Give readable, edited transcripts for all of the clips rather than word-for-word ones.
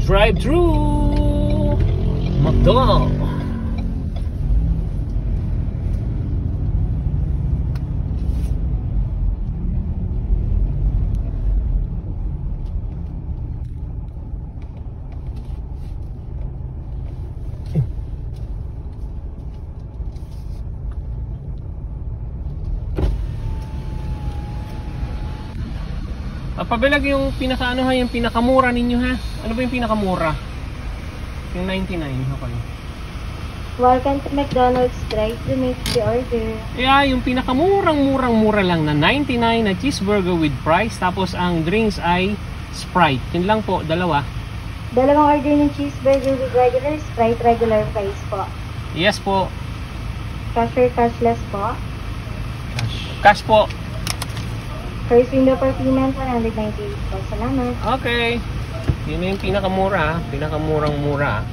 drive-thru McDo. Pabilag yung pinaka yung pinakamura ninyo ha. Ano ba yung pinakamura? Yung 99, okay. Welcome to McDonald's. Try to make the order. Yeah, yung pinakamurang-murang-mura lang na 99 na cheeseburger with fries. Tapos ang drinks ay Sprite. Yun lang po, dalawa. Dalawang order ng cheeseburger with regular Sprite, regular fries po. Yes po. Cash or cashless po? Cash po. First window for payment, 198 po. Salamat. Okay. Yun na yung pinakamura. Pinakamurang-mura.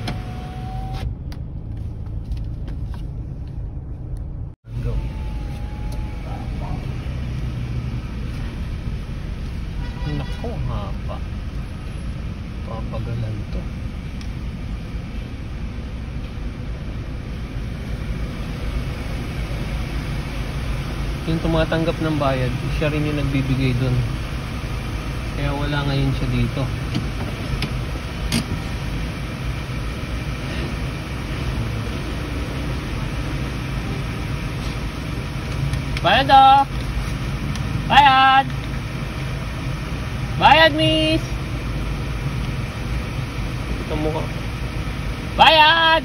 Go. Nako, hapa. Papagalan to. Yung tumatanggap ng bayad, siya rin yung nagbibigay dun. Kaya wala ngayon siya dito. Bayad oh! Bayad! Bayad, miss! Ito mo ko. Bayad!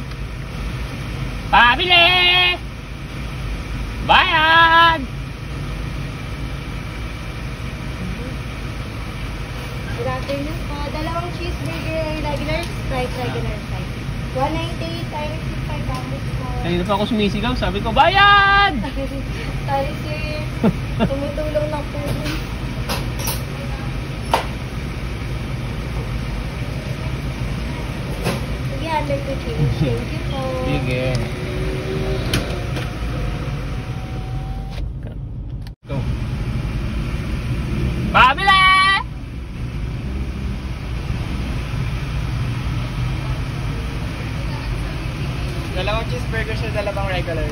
Pabili! Bayad! Good afternoon po. Dalawang cheeseburger, regular Sprite, regular fries. 198 times 500 po. Kanina pa ako sumisigaw, sabi ko, bayad! Sorry sir. Tumutulong lang po. Sige, under to change. Thank you po. Sige. Go. Pabili! Dalawang cheeseburger sa dalawang regular.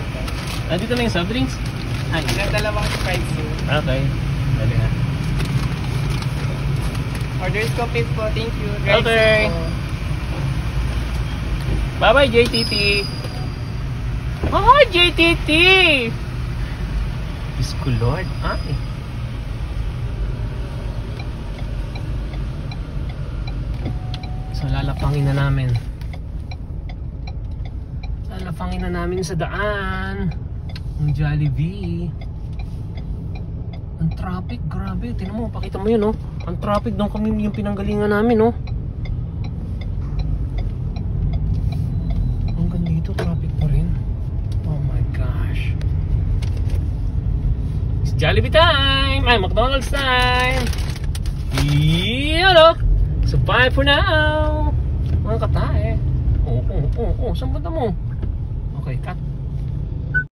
Dito na yung soft drinks? Ay. Dalawang fries po. Okay. Dali na. Order is complete po. Thank you. Okay. Bye-bye, JTT. Hi, JTT! Diyos ko, Lord. Ay. So, lalapangin na namin. Lalapangin na namin sa daan. Ang Jollibee. Ang traffic, grabe. Tingnan mo, pakita mo yun, oh. Ang traffic doon kami yung pinanggalingan namin, oh. Hanggang dito, traffic pa rin. Oh my gosh. It's Jollibee time! Ay, McDonald's time! Yan, oh. So, bye for now! Mga katae. Saan punta mo? Okay, cut.